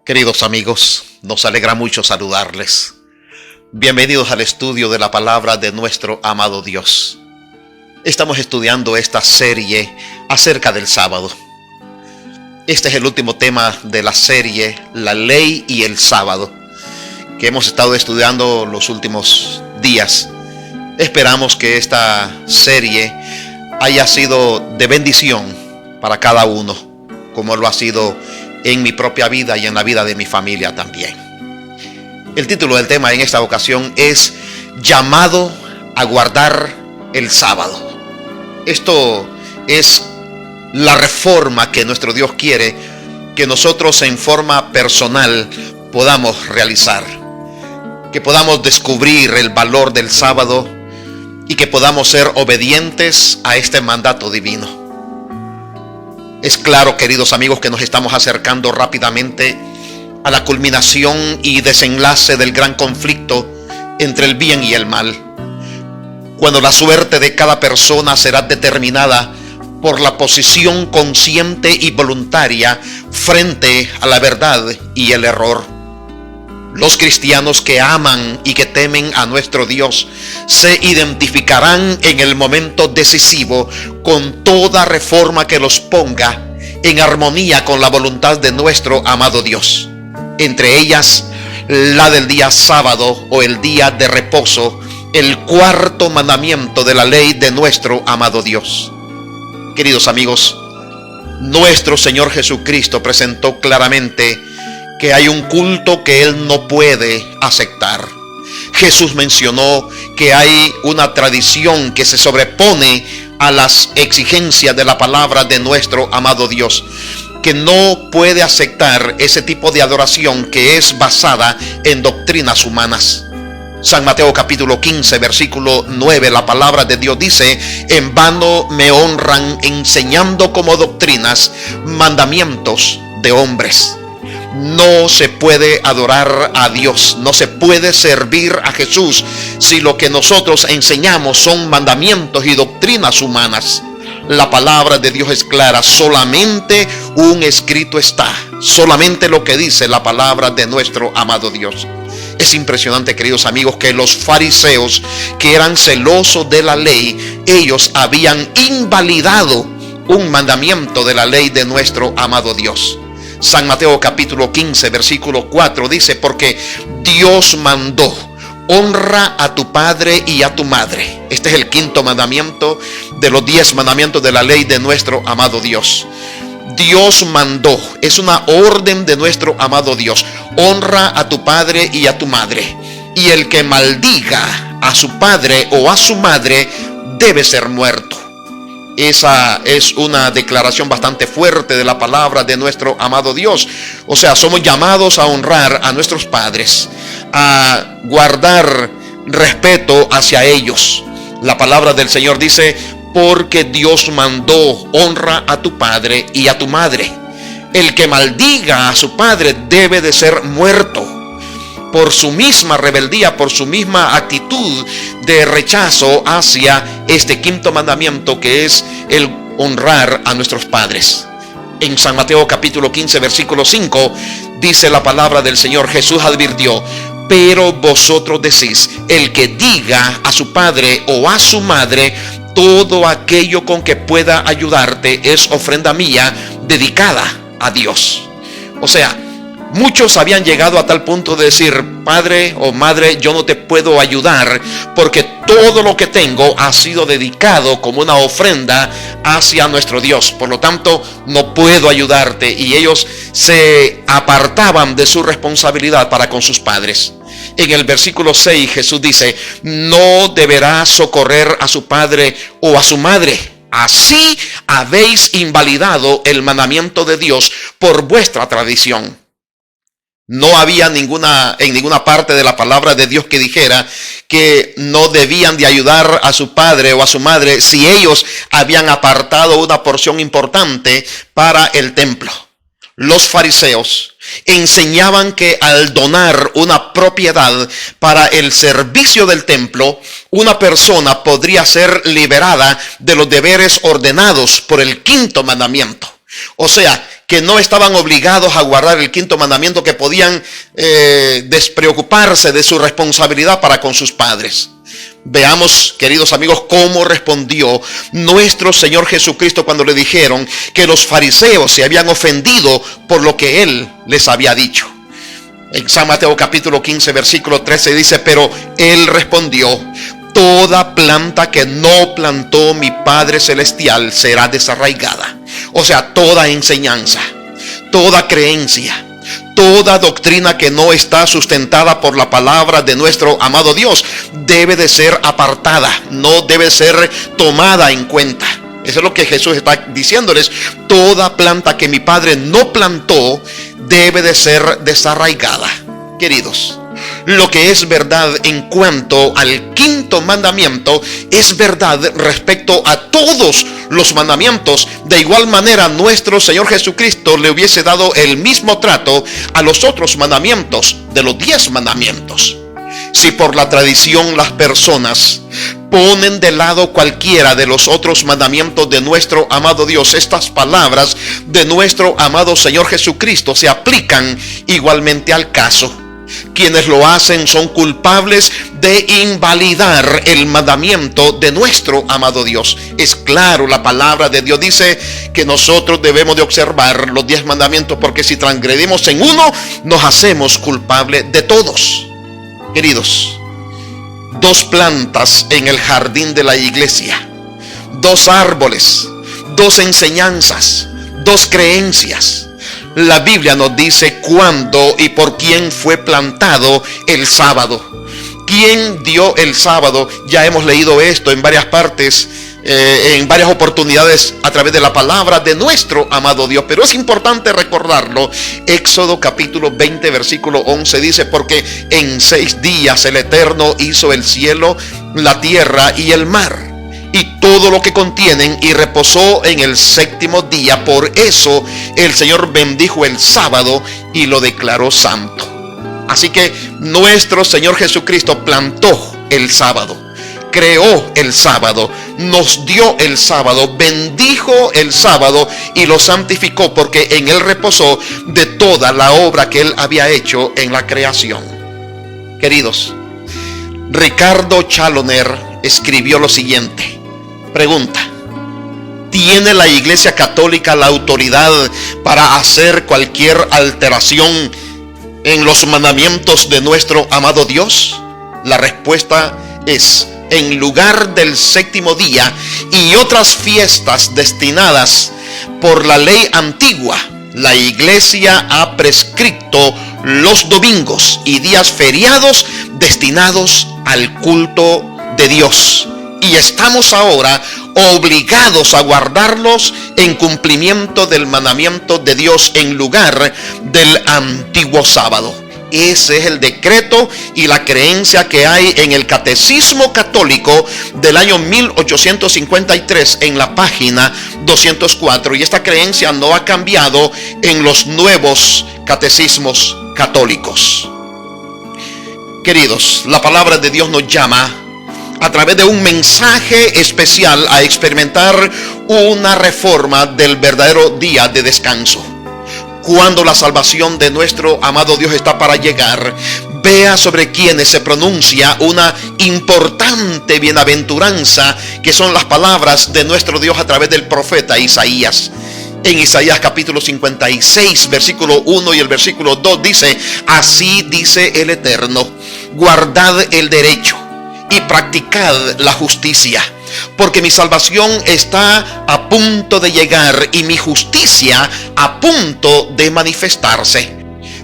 Queridos amigos, nos alegra mucho saludarles. Bienvenidos al estudio de la palabra de nuestro amado Dios. Estamos estudiando esta serie acerca del sábado. Este es el último tema de la serie, la ley y el sábado, que hemos estado estudiando los últimos días. Esperamos que esta serie haya sido de bendición para cada uno, como lo ha sido en mi propia vida y en la vida de mi familia también. El título del tema en esta ocasión es Llamado a guardar el sábado. Esto es la reforma que nuestro Dios quiere que nosotros en forma personal podamos realizar, que podamos descubrir el valor del sábado y que podamos ser obedientes a este mandato divino. Es claro, queridos amigos, que nos estamos acercando rápidamente a la culminación y desenlace del gran conflicto entre el bien y el mal, cuando la suerte de cada persona será determinada por la posición consciente y voluntaria frente a la verdad y el error. Los cristianos que aman y que temen a nuestro Dios se identificarán en el momento decisivo con toda reforma que los ponga en armonía con la voluntad de nuestro amado Dios. Entre ellas, la del día sábado o el día de reposo, el cuarto mandamiento de la ley de nuestro amado Dios. Queridos amigos, nuestro Señor Jesucristo presentó claramente que hay un culto que Él no puede aceptar. Jesús mencionó que hay una tradición que se sobrepone a las exigencias de la palabra de nuestro amado Dios, que no puede aceptar ese tipo de adoración que es basada en doctrinas humanas. San Mateo capítulo 15 versículo 9, la palabra de Dios dice: en vano me honran enseñando como doctrinas mandamientos de hombres. No se puede adorar a Dios, no se puede servir a Jesús si lo que nosotros enseñamos son mandamientos y doctrinas humanas. La palabra de Dios es clara, solamente un escrito está, solamente lo que dice la palabra de nuestro amado Dios. Es impresionante, queridos amigos, que los fariseos, que eran celosos de la ley, ellos habían invalidado un mandamiento de la ley de nuestro amado Dios. San Mateo capítulo 15 versículo 4 dice: porque Dios mandó, honra a tu padre y a tu madre. Este es el quinto mandamiento de los 10 mandamientos de la ley de nuestro amado Dios. Dios mandó, es una orden de nuestro amado Dios: honra a tu padre y a tu madre. Y el que maldiga a su padre o a su madre debe ser muerto. Esa es una declaración bastante fuerte de la palabra de nuestro amado Dios. O sea, somos llamados a honrar a nuestros padres, a guardar respeto hacia ellos. La palabra del Señor dice: porque Dios mandó, honra a tu padre y a tu madre. El que maldiga a su padre debe de ser muerto por su misma rebeldía, por su misma actitud de rechazo hacia este quinto mandamiento, que es el honrar a nuestros padres. En San Mateo capítulo 15 versículo 5 dice la palabra del Señor: Jesús advirtió: pero vosotros decís, el que diga a su padre o a su madre, todo aquello con que pueda ayudarte es ofrenda mía dedicada a Dios. O sea, muchos habían llegado a tal punto de decir: padre o madre, yo no te puedo ayudar porque todo lo que tengo ha sido dedicado como una ofrenda hacia nuestro Dios. Por lo tanto, no puedo ayudarte. Y ellos se apartaban de su responsabilidad para con sus padres. En el versículo 6 Jesús dice: no deberá socorrer a su padre o a su madre. Así habéis invalidado el mandamiento de Dios por vuestra tradición. No había en ninguna parte de la palabra de Dios que dijera que no debían de ayudar a su padre o a su madre si ellos habían apartado una porción importante para el templo. Los fariseos enseñaban que al donar una propiedad para el servicio del templo, una persona podría ser liberada de los deberes ordenados por el quinto mandamiento. O sea, que no estaban obligados a guardar el quinto mandamiento, que podían despreocuparse de su responsabilidad para con sus padres. Veamos, queridos amigos, cómo respondió nuestro Señor Jesucristo cuando le dijeron que los fariseos se habían ofendido por lo que Él les había dicho. En San Mateo capítulo 15, versículo 13 dice: pero Él respondió: toda planta que no plantó mi Padre Celestial será desarraigada. O sea, toda enseñanza, toda creencia, toda doctrina que no está sustentada por la palabra de nuestro amado Dios debe de ser apartada, no debe ser tomada en cuenta. Eso es lo que Jesús está diciéndoles. Toda planta que mi Padre no plantó debe de ser desarraigada. Queridos, lo que es verdad en cuanto al quinto mandamiento es verdad respecto a todos los mandamientos. De igual manera, nuestro Señor Jesucristo le hubiese dado el mismo trato a los otros mandamientos de los 10 mandamientos. Si por la tradición las personas ponen de lado cualquiera de los otros mandamientos de nuestro amado Dios, estas palabras de nuestro amado Señor Jesucristo se aplican igualmente al caso. Quienes lo hacen son culpables de invalidar el mandamiento de nuestro amado Dios. Es claro, la palabra de Dios dice que nosotros debemos de observar los 10 mandamientos, porque si transgredimos en uno, nos hacemos culpables de todos. Queridos, 2 plantas en el jardín de la iglesia, 2 árboles, 2 enseñanzas, 2 creencias. La Biblia nos dice cuándo y por quién fue plantado el sábado. ¿Quién dio el sábado? Ya hemos leído esto en varias partes, en varias oportunidades a través de la palabra de nuestro amado Dios, pero es importante recordarlo. Éxodo capítulo 20 versículo 11 dice: porque en 6 días el Eterno hizo el cielo, la tierra y el mar y todo lo que contienen, y reposó en el 7º día. Por eso el Señor bendijo el sábado y lo declaró santo. Así que nuestro Señor Jesucristo plantó el sábado, creó el sábado, nos dio el sábado, bendijo el sábado y lo santificó, porque en él reposó de toda la obra que él había hecho en la creación. Queridos, Ricardo Challoner escribió lo siguiente. Pregunta: ¿tiene la Iglesia Católica la autoridad para hacer cualquier alteración en los mandamientos de nuestro amado Dios? La respuesta es: en lugar del 7º día y otras fiestas destinadas por la ley antigua, la Iglesia ha prescrito los domingos y días feriados destinados al culto de Dios. Y estamos ahora obligados a guardarlos en cumplimiento del mandamiento de Dios en lugar del antiguo sábado. Ese es el decreto y la creencia que hay en el Catecismo Católico del año 1853 en la página 204. Y esta creencia no ha cambiado en los nuevos catecismos católicos. Queridos, la palabra de Dios nos llama a través de un mensaje especial a experimentar una reforma del verdadero día de descanso. Cuando la salvación de nuestro amado Dios está para llegar, vea sobre quienes se pronuncia una importante bienaventuranza, que son las palabras de nuestro Dios a través del profeta Isaías. En Isaías capítulo 56, versículo 1 y el versículo 2 dice: así dice el Eterno, guardad el derecho y practicad la justicia, porque mi salvación está a punto de llegar y mi justicia a punto de manifestarse.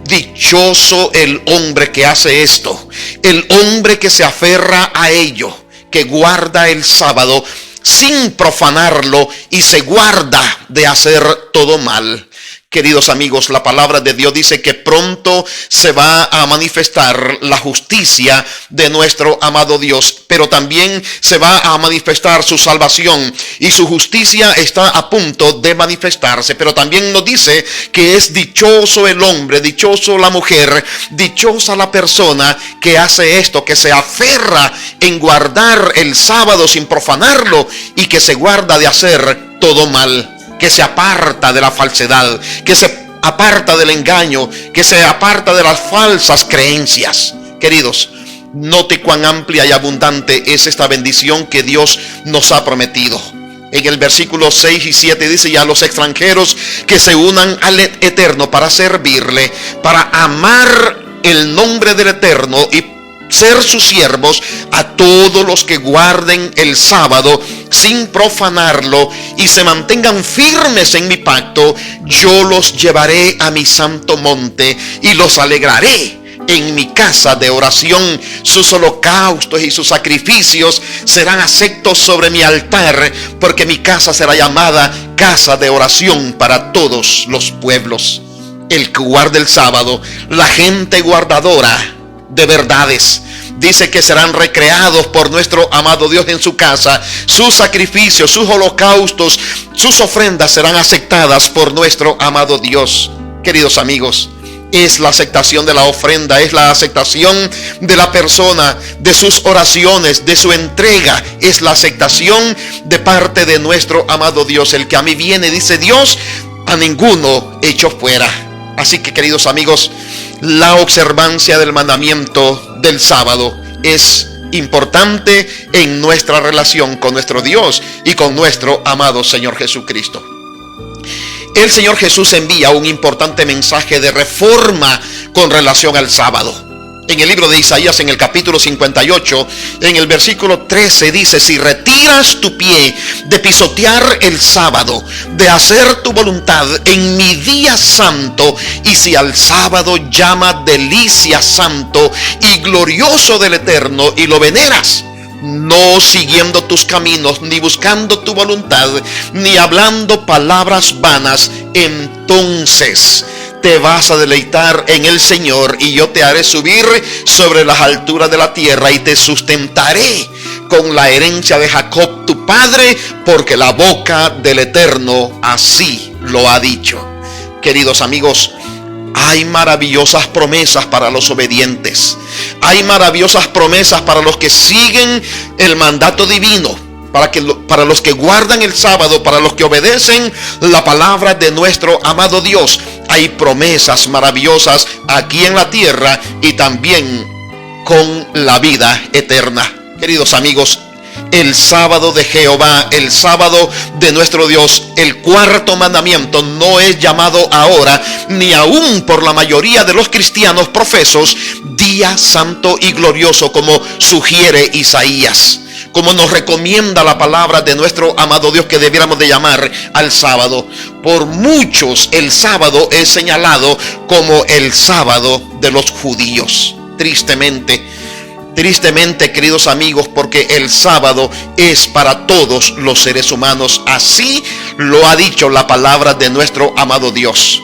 Dichoso el hombre que hace esto, el hombre que se aferra a ello, que guarda el sábado sin profanarlo y se guarda de hacer todo mal. Queridos amigos, la palabra de Dios dice que pronto se va a manifestar la justicia de nuestro amado Dios, pero también se va a manifestar su salvación, y su justicia está a punto de manifestarse. Pero también nos dice que es dichoso el hombre, dichoso la mujer, dichosa la persona que hace esto, que se aferra en guardar el sábado sin profanarlo y que se guarda de hacer todo mal. que se aparta de la falsedad, que se aparta del engaño, que se aparta de las falsas creencias. Queridos, note cuán amplia y abundante es esta bendición que Dios nos ha prometido. En el versículo 6 y 7 dice: y a los extranjeros que se unan al Eterno para servirle, para amar el nombre del Eterno y ser sus siervos, a todos los que guarden el sábado sin profanarlo y se mantengan firmes en mi pacto, yo los llevaré a mi santo monte y los alegraré en mi casa de oración. Sus holocaustos y sus sacrificios serán aceptos sobre mi altar, porque mi casa será llamada casa de oración para todos los pueblos. El que guarda el sábado, la gente guardadora de verdades, dice que serán recreados por nuestro amado Dios en su casa. Sus sacrificios, sus holocaustos, sus ofrendas serán aceptadas por nuestro amado Dios. Queridos amigos, es la aceptación de la ofrenda, es la aceptación de la persona, de sus oraciones, de su entrega. Es la aceptación de parte de nuestro amado Dios. El que a mí viene, dice Dios, a ninguno echo fuera. Así que, queridos amigos, la observancia del mandamiento del sábado es importante en nuestra relación con nuestro Dios y con nuestro amado Señor Jesucristo. El Señor Jesús envía un importante mensaje de reforma con relación al sábado. En el libro de Isaías, en el capítulo 58, en el versículo 13 dice: si retiras tu pie de pisotear el sábado, de hacer tu voluntad en mi día santo, y si al sábado llama delicia santo y glorioso del Eterno, y lo veneras, no siguiendo tus caminos, ni buscando tu voluntad, ni hablando palabras vanas, entonces te vas a deleitar en el Señor, y yo te haré subir sobre las alturas de la tierra, y te sustentaré con la herencia de Jacob tu padre, porque la boca del Eterno así lo ha dicho. Queridos amigos, hay maravillosas promesas para los obedientes. Hay maravillosas promesas para los que siguen el mandato divino, para los que guardan el sábado, para los que obedecen la palabra de nuestro amado Dios. Hay promesas maravillosas aquí en la tierra y también con la vida eterna. Queridos amigos, el sábado de Jehová, el sábado de nuestro Dios, el cuarto mandamiento, no es llamado ahora, ni aún por la mayoría de los cristianos profesos, día santo y glorioso, como sugiere Isaías, como nos recomienda la palabra de nuestro amado Dios que debiéramos de llamar al sábado. Por muchos el sábado es señalado como el sábado de los judíos. Tristemente, queridos amigos, porque el sábado es para todos los seres humanos. Así lo ha dicho la palabra de nuestro amado Dios.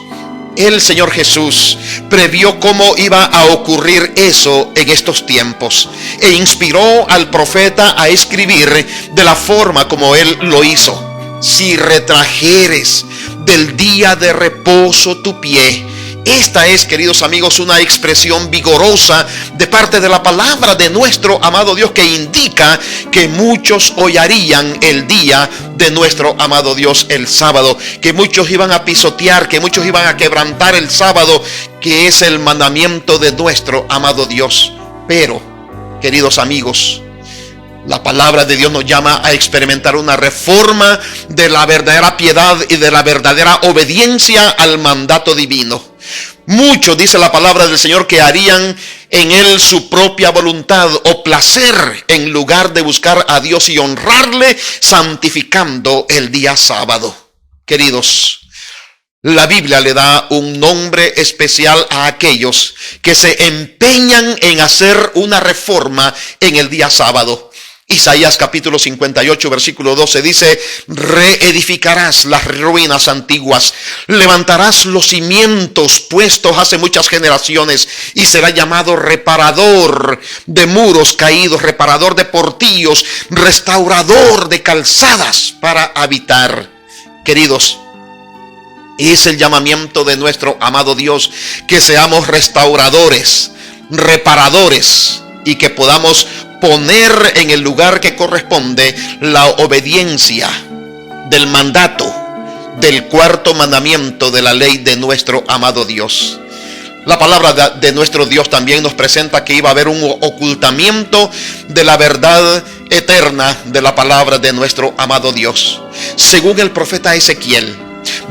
El Señor Jesús previó cómo iba a ocurrir eso en estos tiempos, e inspiró al profeta a escribir de la forma como él lo hizo. Si retrajeres del día de reposo tu pie. Esta es, queridos amigos, una expresión vigorosa de parte de la palabra de nuestro amado Dios, que indica que muchos hollarían el día de nuestro amado Dios, el sábado, que muchos iban a pisotear, que muchos iban a quebrantar el sábado, que es el mandamiento de nuestro amado Dios. Pero, queridos amigos, la palabra de Dios nos llama a experimentar una reforma de la verdadera piedad y de la verdadera obediencia al mandato divino. Muchos, dice la palabra del Señor, que harían en él su propia voluntad o placer, en lugar de buscar a Dios y honrarle, santificando el día sábado. Queridos, la Biblia le da un nombre especial a aquellos que se empeñan en hacer una reforma en el día sábado. Isaías capítulo 58 versículo 12 dice: reedificarás las ruinas antiguas, levantarás los cimientos puestos hace muchas generaciones, y será llamado reparador de muros caídos, reparador de portillos, restaurador de calzadas para habitar. Queridos, es el llamamiento de nuestro amado Dios, que seamos restauradores, reparadores, y que podamos poner en el lugar que corresponde la obediencia del mandato del cuarto mandamiento de la ley de nuestro amado Dios. La palabra de nuestro Dios también nos presenta que iba a haber un ocultamiento de la verdad eterna de la palabra de nuestro amado Dios. Según el profeta Ezequiel,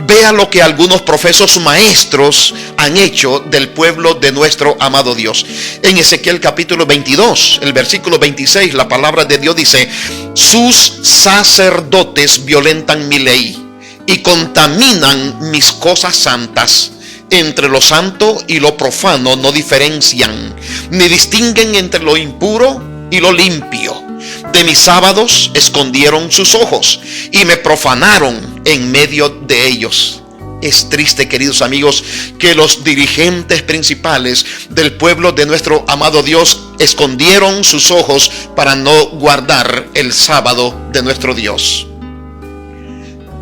vea lo que algunos profesos maestros han hecho del pueblo de nuestro amado Dios. En Ezequiel capítulo 22, el versículo 26, la palabra de Dios dice: sus sacerdotes violentan mi ley y contaminan mis cosas santas. Entre lo santo y lo profano no diferencian, ni distinguen entre lo impuro y lo limpio. De mis sábados escondieron sus ojos y me profanaron en medio de ellos. Es triste, queridos amigos, que los dirigentes principales del pueblo de nuestro amado Dios escondieron sus ojos para no guardar el sábado de nuestro Dios.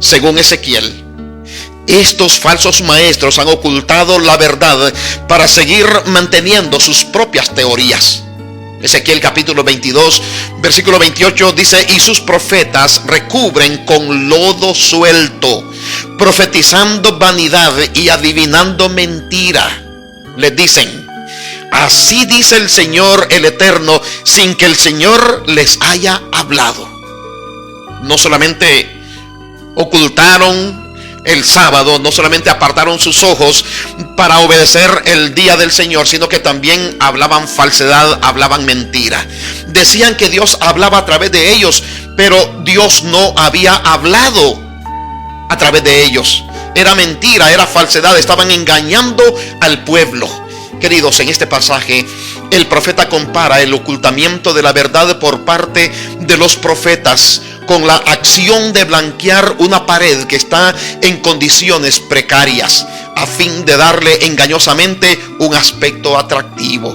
Según Ezequiel, estos falsos maestros han ocultado la verdad para seguir manteniendo sus propias teorías. Ezequiel capítulo 22, versículo 28 dice: y sus profetas recubren con lodo suelto, profetizando vanidad y adivinando mentira. Les dicen: así dice el Señor el Eterno, sin que el Señor les haya hablado. No solamente ocultaron el sábado, no solamente apartaron sus ojos para obedecer el día del Señor, sino que también hablaban falsedad, hablaban mentira. Decían que Dios hablaba a través de ellos, pero Dios no había hablado a través de ellos. Era mentira, era falsedad, estaban engañando al pueblo. Queridos, en este pasaje el profeta compara el ocultamiento de la verdad por parte de los profetas con la acción de blanquear una pared que está en condiciones precarias, a fin de darle engañosamente un aspecto atractivo.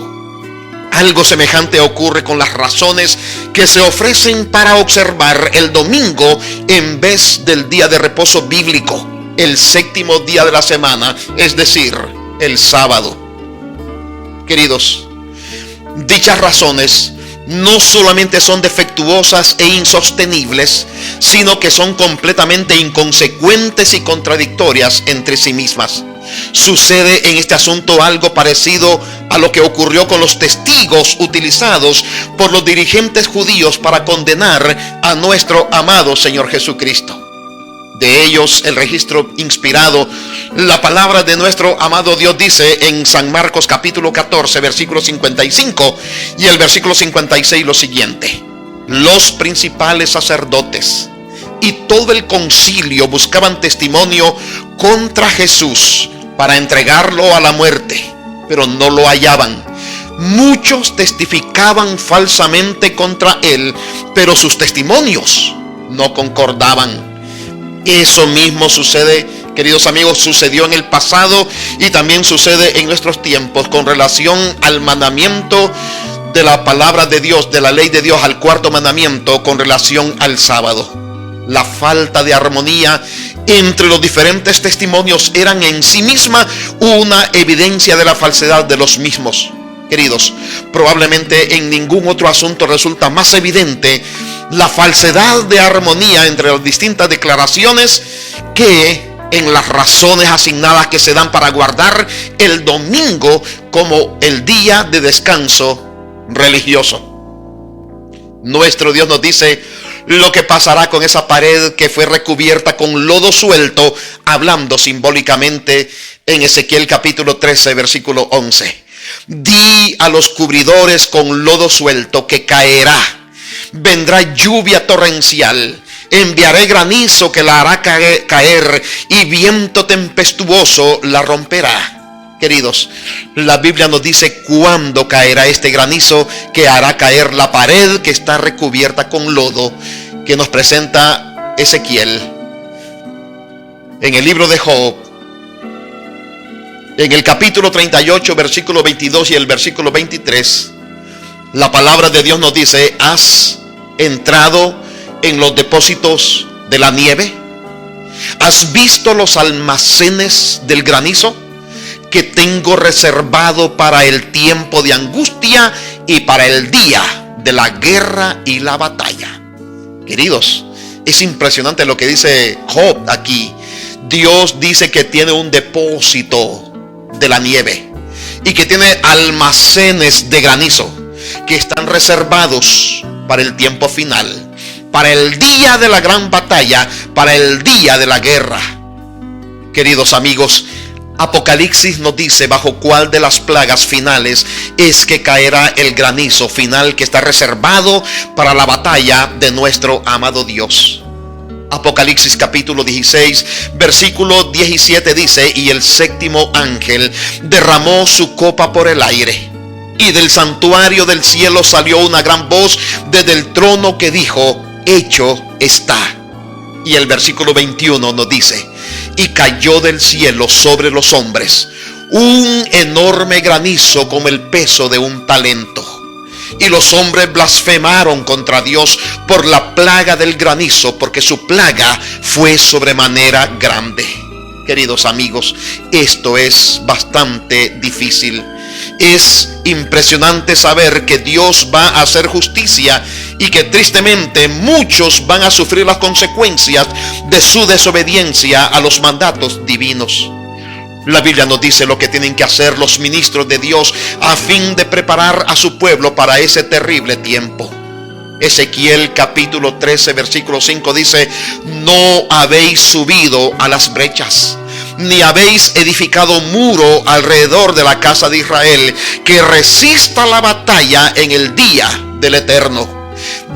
Algo semejante ocurre con las razones que se ofrecen para observar el domingo en vez del día de reposo bíblico, el séptimo día de la semana, es decir, el sábado. Queridos, dichas razones no solamente son defectuosas e insostenibles, sino que son completamente inconsecuentes y contradictorias entre sí mismas. Sucede en este asunto algo parecido a lo que ocurrió con los testigos utilizados por los dirigentes judíos para condenar a nuestro amado Señor Jesucristo. De ellos, el registro inspirado, la palabra de nuestro amado Dios dice en San Marcos capítulo 14, versículo 55 y el versículo 56 lo siguiente: los principales sacerdotes y todo el concilio buscaban testimonio contra Jesús para entregarlo a la muerte, pero no lo hallaban. Muchos testificaban falsamente contra él, pero sus testimonios no concordaban. Eso mismo sucede, queridos amigos, sucedió en el pasado y también sucede en nuestros tiempos con relación al mandamiento de la palabra de Dios, de la ley de Dios, al cuarto mandamiento con relación al sábado. La falta de armonía entre los diferentes testimonios eran en sí misma una evidencia de la falsedad de los mismos. Queridos, probablemente en ningún otro asunto resulta más evidente la falsedad de armonía entre las distintas declaraciones que en las razones asignadas que se dan para guardar el domingo como el día de descanso religioso. Nuestro Dios nos dice lo que pasará con esa pared que fue recubierta con lodo suelto, hablando simbólicamente en Ezequiel capítulo 13, versículo 11. Di a los cubridores con lodo suelto que caerá. Vendrá lluvia torrencial. Enviaré granizo que la hará caer y viento tempestuoso la romperá. Queridos, la Biblia nos dice cuándo caerá este granizo que hará caer la pared que está recubierta con lodo, que nos presenta Ezequiel. En el libro de Job, en el capítulo 38, versículo 22 y el versículo 23, la palabra de Dios nos dice: ¿has entrado en los depósitos de la nieve? ¿Has visto los almacenes del granizo que tengo reservado para el tiempo de angustia y para el día de la guerra y la batalla? Queridos, es impresionante lo que dice Job aquí. Dios dice que tiene un depósito de la nieve y que tiene almacenes de granizo que están reservados para el tiempo final, para el día de la gran batalla, para el día de la guerra. Queridos amigos, Apocalipsis nos dice bajo cuál de las plagas finales es que caerá el granizo final que está reservado para la batalla de nuestro amado Dios. Apocalipsis capítulo 16, versículo 17 dice: y el séptimo ángel derramó su copa por el aire, y del santuario del cielo salió una gran voz desde el trono que dijo: hecho está. Y el versículo 21 nos dice: y cayó del cielo sobre los hombres un enorme granizo como el peso de un talento. Y los hombres blasfemaron contra Dios por la plaga del granizo, porque su plaga fue sobremanera grande. Queridos amigos, esto es bastante difícil. Es impresionante saber que Dios va a hacer justicia y que tristemente muchos van a sufrir las consecuencias de su desobediencia a los mandatos divinos. La Biblia nos dice lo que tienen que hacer los ministros de Dios a fin de preparar a su pueblo para ese terrible tiempo. Ezequiel capítulo 13 versículo 5 dice: no habéis subido a las brechas, ni habéis edificado muro alrededor de la casa de Israel, que resista la batalla en el día del Eterno.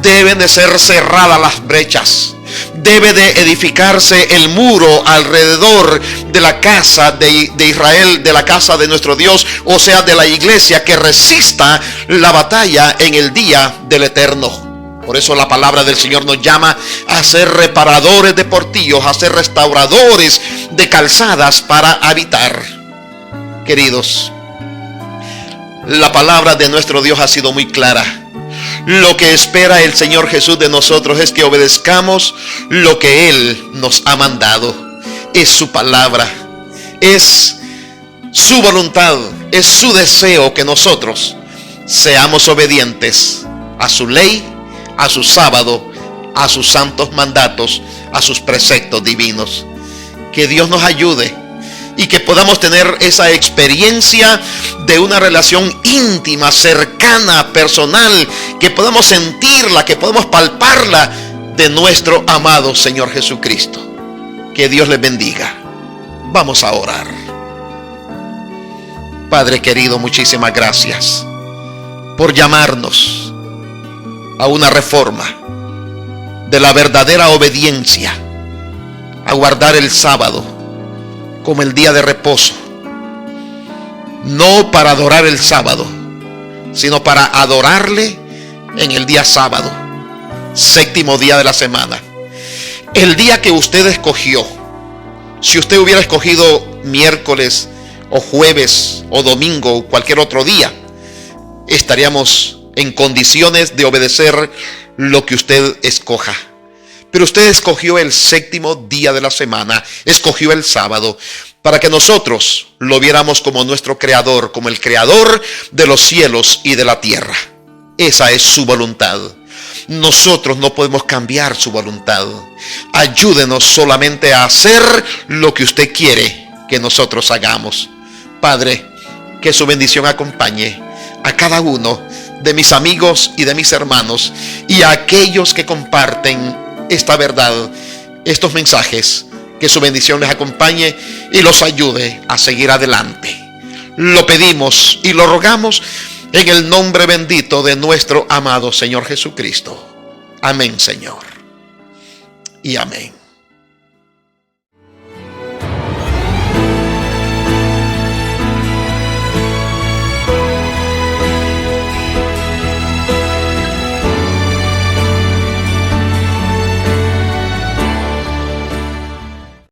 Deben de ser cerradas las brechas. Debe de edificarse el muro alrededor de la casa de Israel, de la casa de nuestro Dios, o sea, de la iglesia, que resista la batalla en el día del Eterno. Por eso la palabra del Señor nos llama a ser reparadores de portillos, a ser restauradores de calzadas para habitar. Queridos, la palabra de nuestro Dios ha sido muy clara. Lo que espera el Señor Jesús de nosotros es que obedezcamos lo que Él nos ha mandado. Es su palabra, es su voluntad, es su deseo que nosotros seamos obedientes a su ley, a su sábado, a sus santos mandatos, a sus preceptos divinos. Que Dios nos ayude y que podamos tener esa experiencia de una relación íntima, cercana, personal, que podamos sentirla, que podamos palparla de nuestro amado Señor Jesucristo. Que Dios les bendiga. Vamos a orar. Padre querido, muchísimas gracias por llamarnos a una reforma de la verdadera obediencia, a guardar el sábado como el día de reposo, no para adorar el sábado, sino para adorarle en el día sábado, séptimo día de la semana, el día que usted escogió. Si usted hubiera escogido miércoles o jueves o domingo o cualquier otro día, estaríamos en condiciones de obedecer lo que usted escoja. Pero usted escogió el séptimo día de la semana, escogió el sábado, para que nosotros lo viéramos como nuestro creador, como el creador de los cielos y de la tierra. Esa es su voluntad. Nosotros no podemos cambiar su voluntad. Ayúdenos solamente a hacer lo que usted quiere que nosotros hagamos. Padre, que su bendición acompañe a cada uno de mis amigos y de mis hermanos y a aquellos que comparten esta verdad, estos mensajes. Que su bendición les acompañe y los ayude a seguir adelante. Lo pedimos y lo rogamos en el nombre bendito de nuestro amado Señor Jesucristo. Amén, Señor. Y amén.